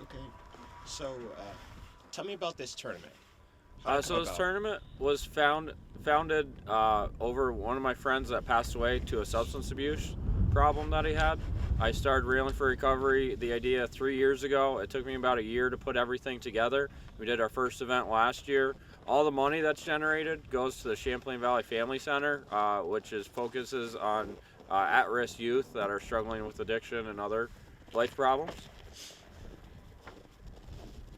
Okay. So, tell me about this tournament. How'd it come So this about? tournament was founded over one of my friends that passed away to a substance abuse problem that he had. I started Reeling for Recovery, the idea 3 years ago. It took me about a year to put everything together. We did our first event last year. All the money that's generated goes to the Champlain Valley Family Center, which focuses on at-risk youth that are struggling with addiction and other life problems.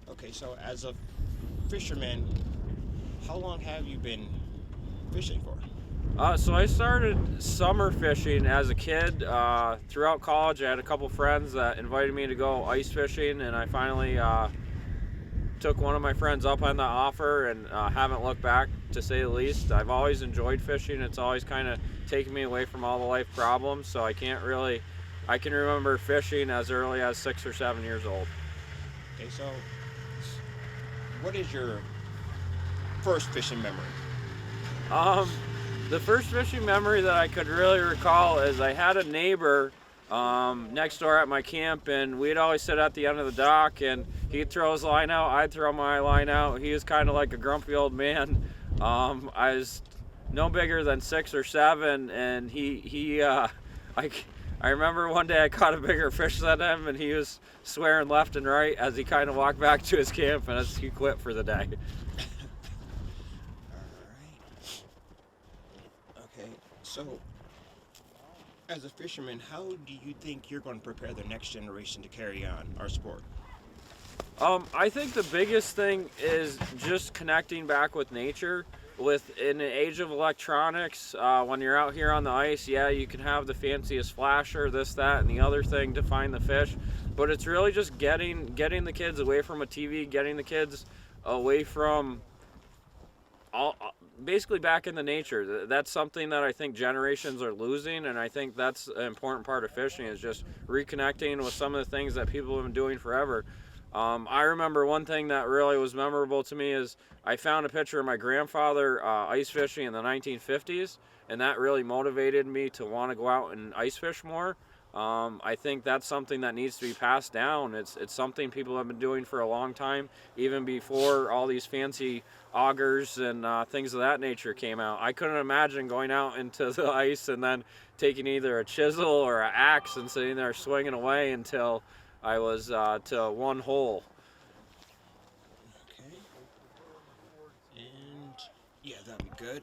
Okay, so as a fisherman, how long have you been fishing for? So I started summer fishing as a kid. Throughout college, I had a couple friends that invited me to go ice fishing, and I finally took one of my friends up on the offer and haven't looked back, to say the least. I've always enjoyed fishing. It's always kind of taken me away from all the life problems, so I can remember fishing as early as 6 or 7 years old. Okay, so what is your first fishing memory? Um, the first fishing memory that I could really recall is I had a neighbor next door at my camp, and we'd always sit at the end of the dock, and he'd throw his line out, I'd throw my line out. He was kind of like a grumpy old man. I was no bigger than 6 or 7, and I, I remember one day I caught a bigger fish than him, and he was swearing left and right as he kind of walked back to his camp, and as he quit for the day. Alright. Okay, so as a fisherman, how do you think you're going to prepare the next generation to carry on our sport? I think the biggest thing is just connecting back with nature. With in the age of electronics, when you're out here on the ice, yeah, you can have the fanciest flasher, this, that, and the other thing to find the fish, but it's really just getting the kids away from a TV, getting the kids away from all basically back into nature. That's something that I think generations are losing, and I think that's an important part of fishing is just reconnecting with some of the things that people have been doing forever. I remember one thing that really was memorable to me is I found a picture of my grandfather ice fishing in the 1950s, and that really motivated me to want to go out and ice fish more. I think that's something that needs to be passed down. It's something people have been doing for a long time, even before all these fancy augers and things of that nature came out. I couldn't imagine going out into the ice and then taking either a chisel or an axe and sitting there swinging away until I was to one hole. Okay, and yeah, that'd be good.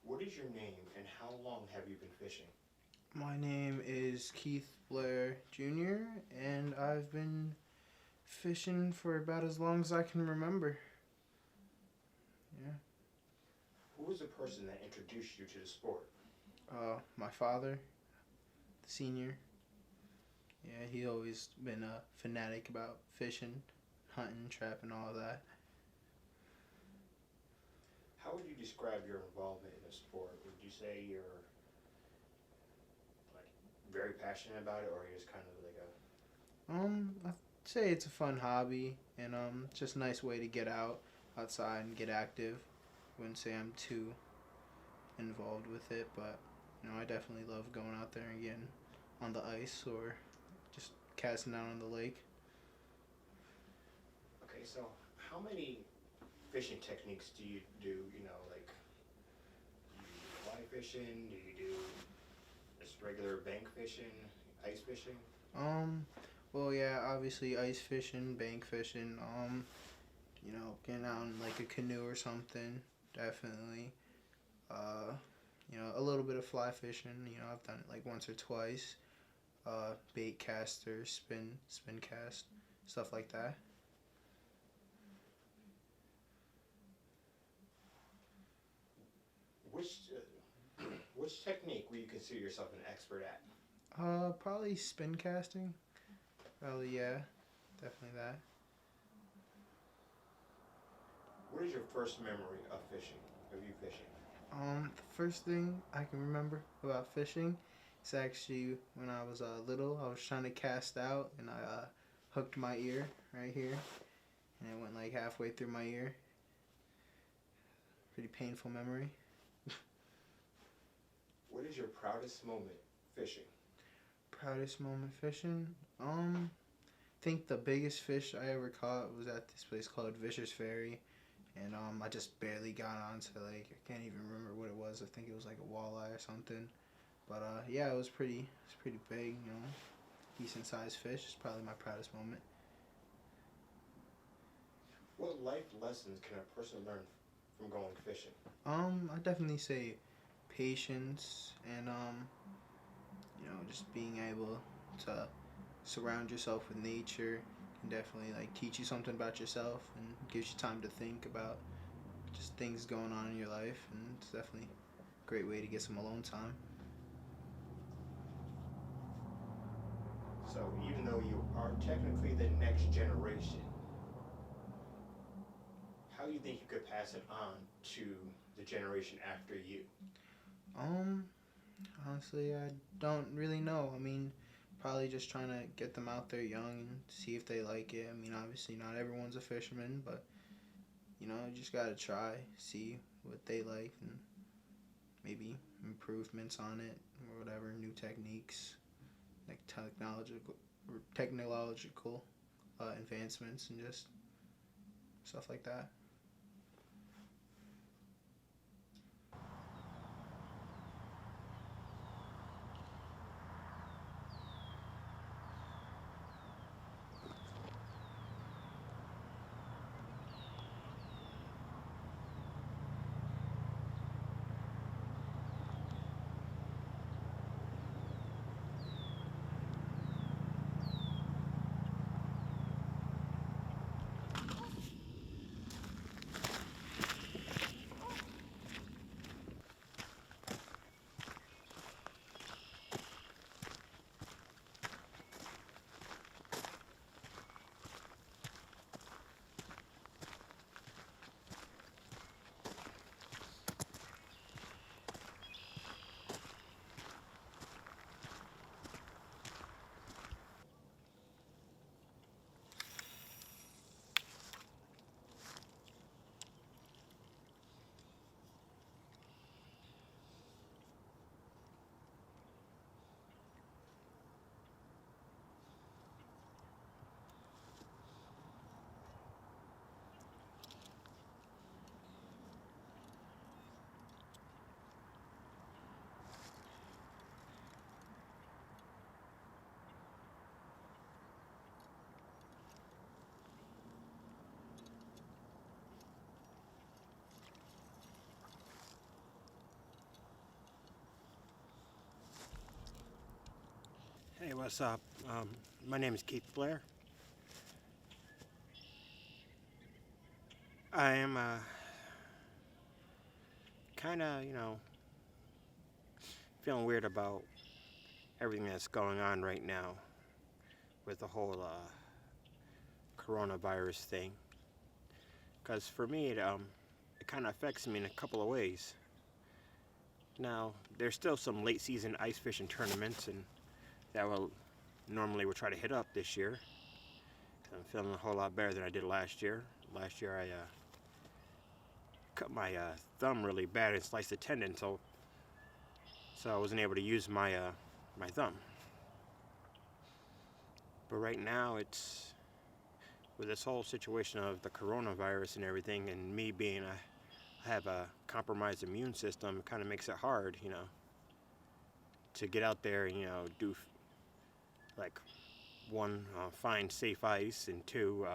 What is your name and how long have you been fishing? My name is Keith Blair Jr., and I've been fishing for about as long as I can remember. Yeah. Who was the person that introduced you to the sport? My father, the senior. Yeah, he always been a fanatic about fishing, hunting, trapping, all of that. How would you describe your involvement in the sport? Would you say you're like very passionate about it, or you're just kind of like a I'd say it's a fun hobby, and just a nice way to get outside and get active. Wouldn't say I'm too involved with it, but I definitely love going out there and getting on the ice or just casting out on the lake. Okay, so how many fishing techniques do you do? Like do you do fly fishing? Do you do just regular bank fishing, ice fishing? Well, yeah, obviously ice fishing, bank fishing, getting out in like a canoe or something, definitely. Uh, a little bit of fly fishing. I've done it like once or twice. Bait caster, spin cast, stuff like that. Which which technique would you consider yourself an expert at? Probably spin casting. Probably, yeah, definitely that. What is your first memory of you fishing? The first thing I can remember about fishing is actually when I was little. I was trying to cast out and I hooked my ear right here, and it went like halfway through my ear. Pretty painful memory. What is your proudest moment fishing? Proudest moment fishing. Think the biggest fish I ever caught was at this place called Vicious Ferry, and I just barely got onto like I can't even remember what it was. I think it was like a walleye or something. But yeah, it was pretty big. Decent sized fish. It's probably my proudest moment. What life lessons can a person learn from going fishing? I definitely say patience and just being able to surround yourself with nature can definitely like teach you something about yourself and gives you time to think about just things going on in your life, and it's definitely a great way to get some alone time. So even though you are technically the next generation, how do you think you could pass it on to the generation after you? Um, Honestly, I don't really know. I mean, probably just trying to get them out there young and see if they like it. I mean, obviously, not everyone's a fisherman, but you just gotta try, see what they like, and maybe improvements on it or whatever, new techniques, like technological advancements, and just stuff like that. Hey, what's up? My name is Keith Blair. I am kind of, feeling weird about everything that's going on right now with the whole coronavirus thing. Because for me, it kind of affects me in a couple of ways. Now, there's still some late season ice fishing tournaments, and that will normally we'll try to hit up this year. I'm feeling a whole lot better than I did last year. Last year I cut my thumb really bad and sliced the tendon, so I wasn't able to use my thumb. But right now it's with this whole situation of the coronavirus and everything, and me being I have a compromised immune system, it kind of makes it hard, to get out there and do like one, find safe ice, and two,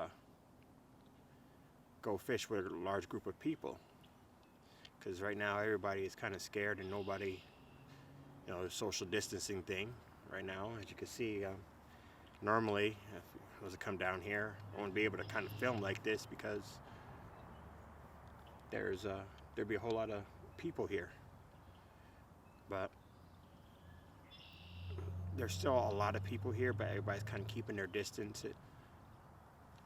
go fish with a large group of people. Because right now everybody is kind of scared and nobody, the social distancing thing right now, as you can see. Normally, if I was to come down here, I wouldn't be able to kind of film like this because there'd be a whole lot of people here. But there's still a lot of people here, but everybody's kind of keeping their distance.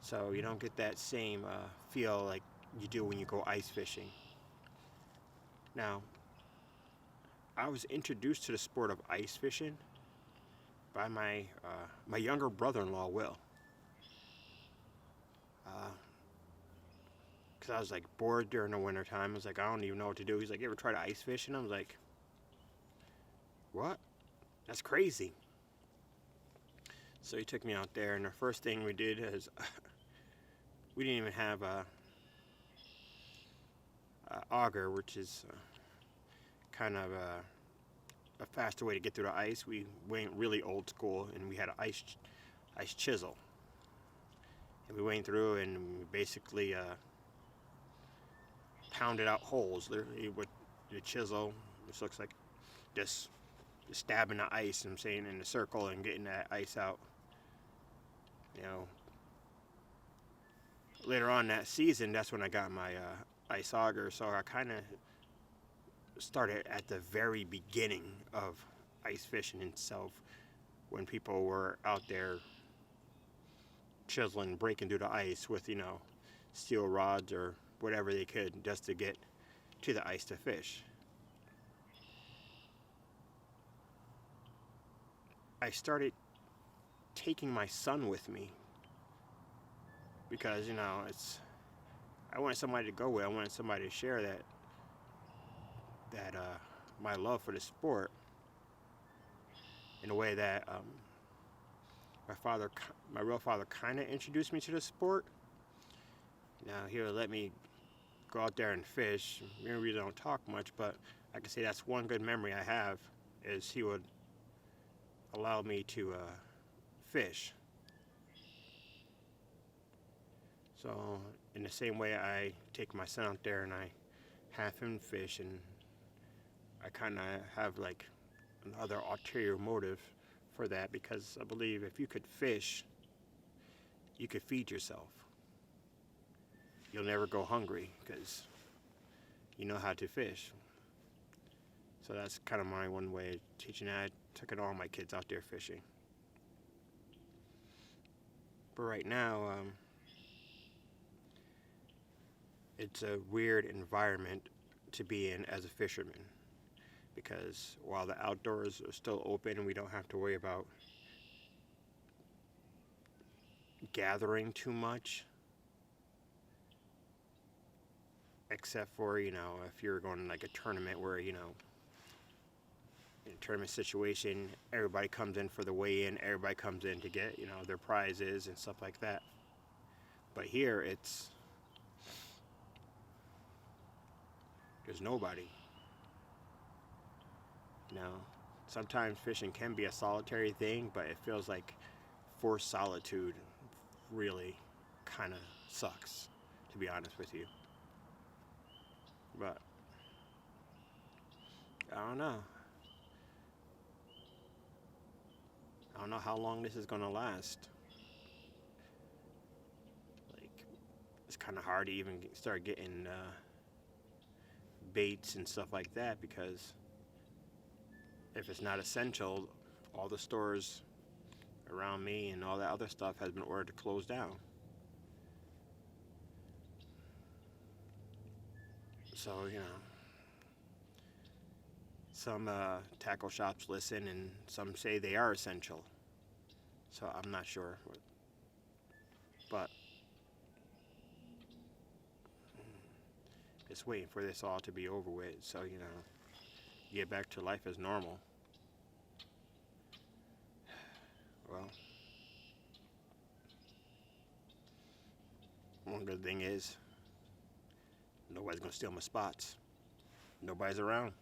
So you don't get that same feel like you do when you go ice fishing. Now, I was introduced to the sport of ice fishing by my younger brother-in-law, Will. Because I was like bored during the winter time. I was like, I don't even know what to do. He's like, you ever try to ice fish? And I was like, what? That's crazy. So he took me out there, and the first thing we did is we didn't even have a auger, which is kind of a faster way to get through the ice. We went really old school, and we had an ice chisel. And we went through and we basically pounded out holes literally with the chisel, which looks like just stabbing the ice, I'm saying, in a circle and getting that ice out. Later on that season, that's when I got my ice auger, so I kind of started at the very beginning of ice fishing itself, when people were out there chiseling, breaking through the ice with, steel rods or whatever they could just to get to the ice to fish. I started taking my son with me because, I wanted somebody to go with. I wanted somebody to share that my love for the sport in a way that my real father kind of introduced me to the sport. Now he would let me go out there and fish. We really don't talk much, but I can say that's one good memory I have, is he would allow me to fish. So in the same way, I take my son out there and I have him fish, and I kind of have like another ulterior motive for that, because I believe if you could fish, you could feed yourself. You'll never go hungry because you know how to fish. So that's kind of my one way of teaching that. I took all my kids out there fishing. But right now, it's a weird environment to be in as a fisherman, because while the outdoors are still open and we don't have to worry about gathering too much, except for, if you're going to like a tournament where, in a tournament situation, everybody comes in for the weigh-in, everybody comes in to get, their prizes and stuff like that. But here, there's nobody. Sometimes fishing can be a solitary thing, but it feels like forced solitude really kind of sucks, to be honest with you. But I don't know. I don't know how long this is going to last. Like, it's kind of hard to even start getting baits and stuff like that, because if it's not essential, all the stores around me and all that other stuff has been ordered to close down. So, some tackle shops listen and some say they are essential. So I'm not sure. But just waiting for this all to be over with, so, get back to life as normal. Well, one good thing is nobody's gonna steal my spots. Nobody's around.